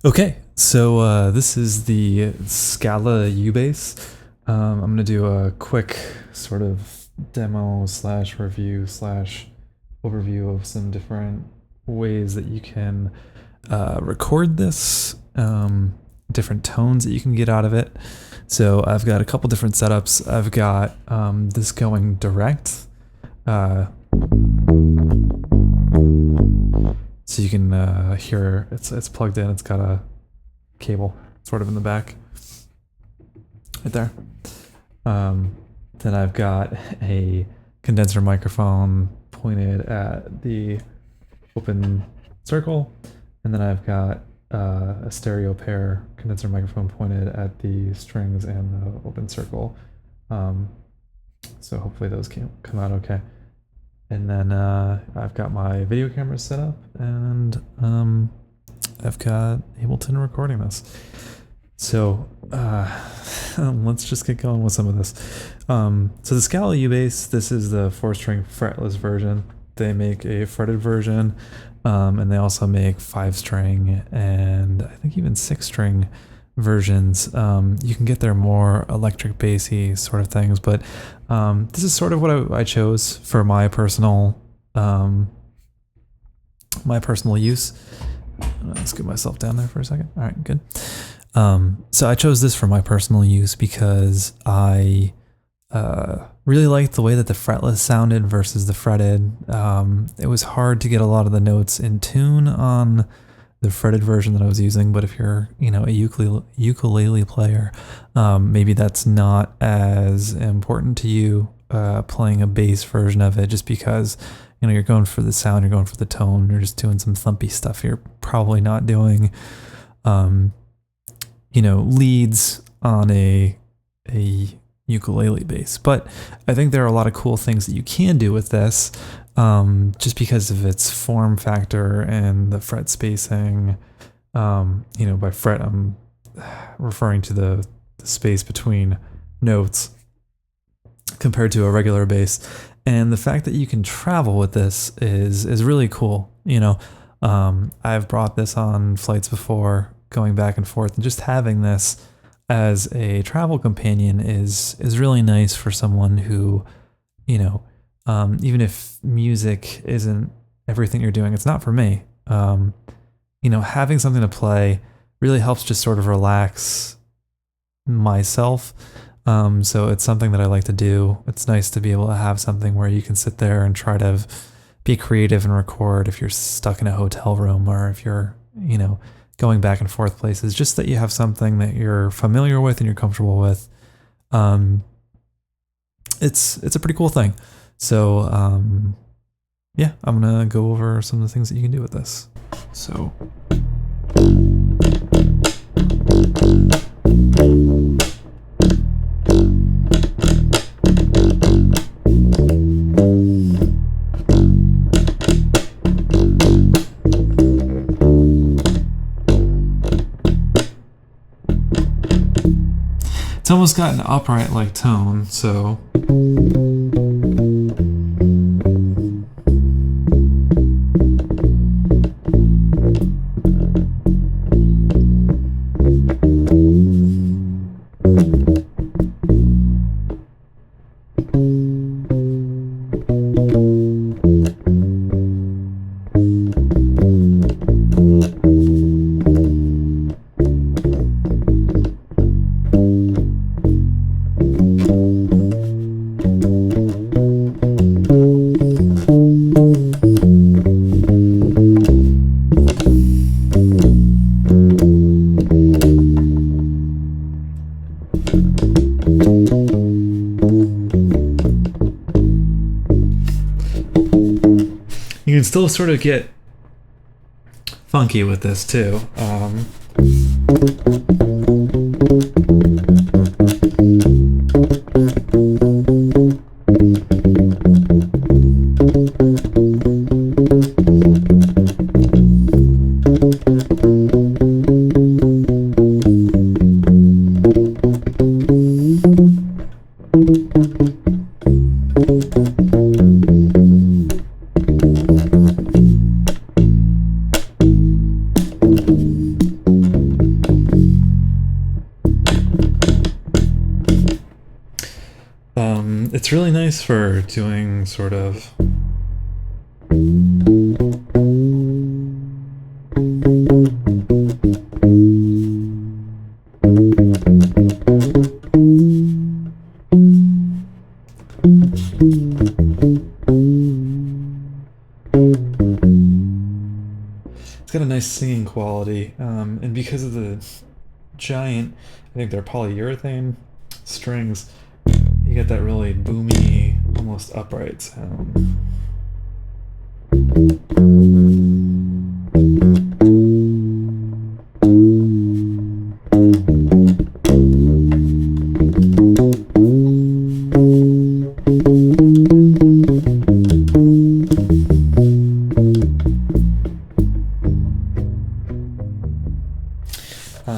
Okay, so this is the Scala U-Bass. I'm gonna do a quick sort of demo slash review slash overview of some different ways that you can record this, different tones that you can get out of it. So I've got a couple different setups. I've got this going direct. So you can hear it's plugged in. It's got a cable sort of in the back, right there. Then I've got a condenser microphone pointed at the open circle, and then I've got a stereo pair condenser microphone pointed at the strings and the open circle. So hopefully those can come out okay. And then I've got my video camera set up, and I've got Ableton recording this. So let's just get going with some of this. So the Scala U-Bass, this is the 4-string fretless version. They make a fretted version, and they also make 5-string and I think even 6-string versions. You can get their more electric bassy sort of things, but this is sort of what I chose for my personal use. Let's get myself down there for a second. All right, good. So I chose this for my personal use because I really liked the way that the fretless sounded versus the fretted. It was hard to get a lot of the notes in tune on the fretted version that I was using, but if you're, a ukulele player, maybe that's not as important to you playing a bass version of it, just because, you're going for the sound, you're going for the tone, you're just doing some thumpy stuff. You're probably not doing, leads on a ukulele bass. But I think there are a lot of cool things that you can do with this. Just because of its form factor and the fret spacing. By fret, I'm referring to the space between notes compared to a regular bass. And the fact that you can travel with this is really cool. I've brought this on flights before, going back and forth, and just having this as a travel companion is really nice for someone who, even if music isn't everything you're doing, it's not for me. Having something to play really helps just sort of relax myself. So it's something that I like to do. It's nice to be able to have something where you can sit there and try to be creative and record if you're stuck in a hotel room, or if you're, going back and forth places, just that you have something that you're familiar with and you're comfortable with. It's a pretty cool thing. So, yeah, I'm going to go over some of the things that you can do with this. So, it's almost got an upright like tone, so you can still sort of get funky with this too. it's really nice for doing sort of it's got a nice singing quality, and because of the giant, I think they're polyurethane strings, you get that really boomy, almost upright sound.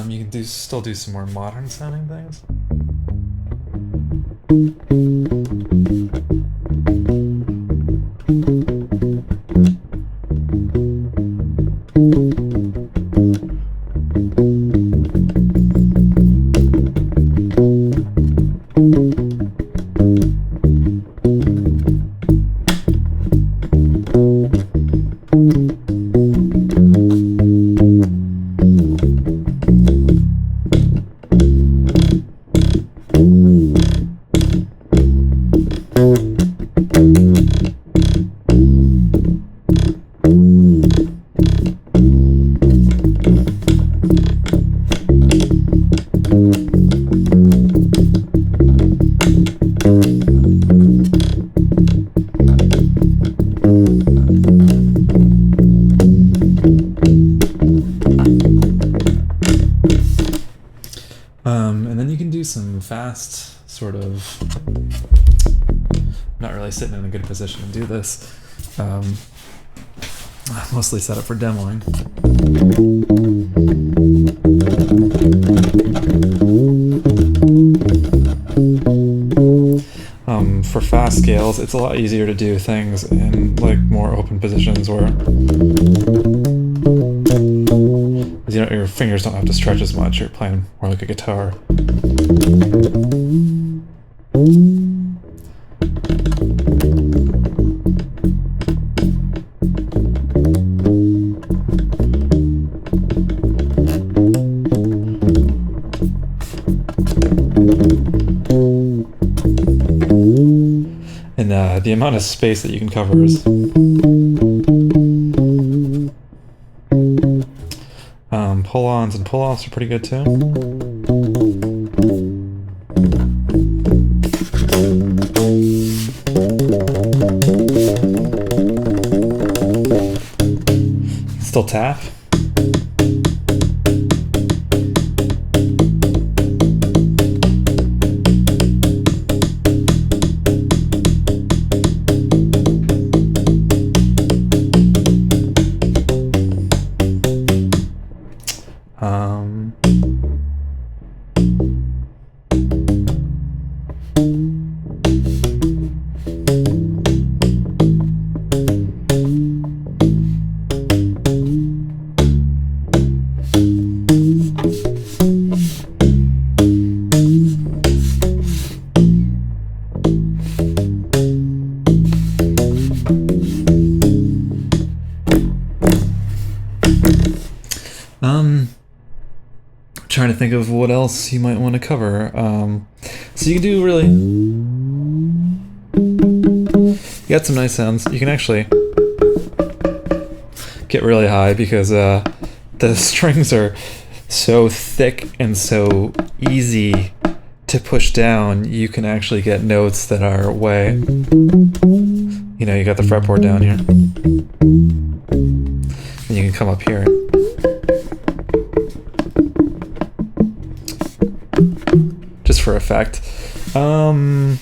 You can still do some more modern sounding things. And then you can do some fast sort of, not really sitting in a good position to do this, mostly set up for demoing. For fast scales, it's a lot easier to do things in like more open positions where your fingers don't have to stretch as much. You're playing more like a guitar. And the amount of space that you can cover is pull-ons and pull-offs are pretty good too. Still tap. Trying to think of what else you might want to cover. So you can do really, you got some nice sounds. You can actually get really high because the strings are so thick and so easy to push down. You can actually get notes that are way, you know, you got the fretboard down here, and you can come up here. Just for effect. I mean,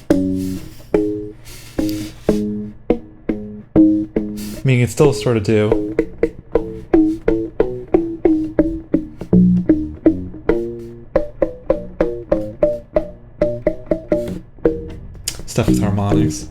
you can still sort of do stuff with harmonics.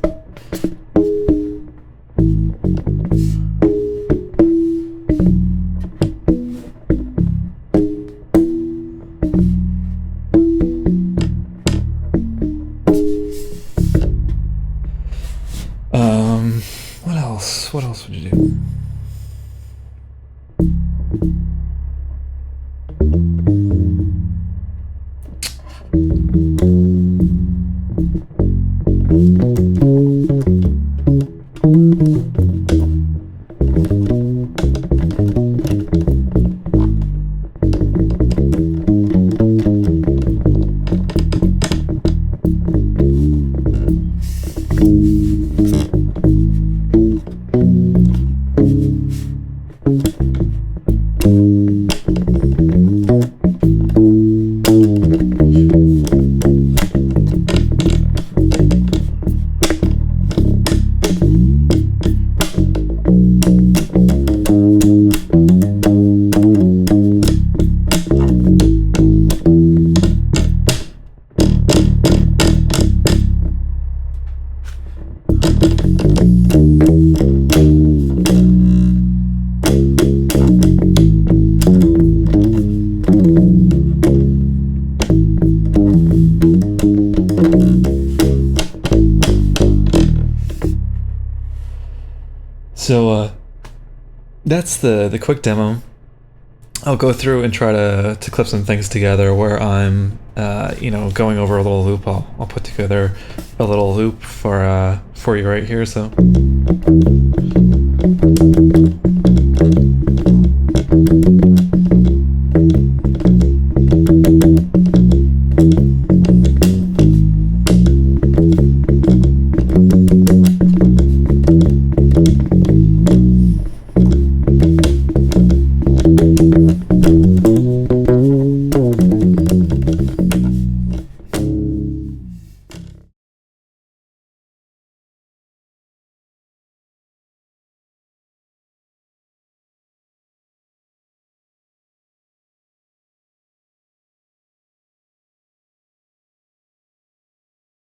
So that's the quick demo. I'll go through and try to clip some things together where I'm going over a little loop. I'll put together a little loop for you right here. So.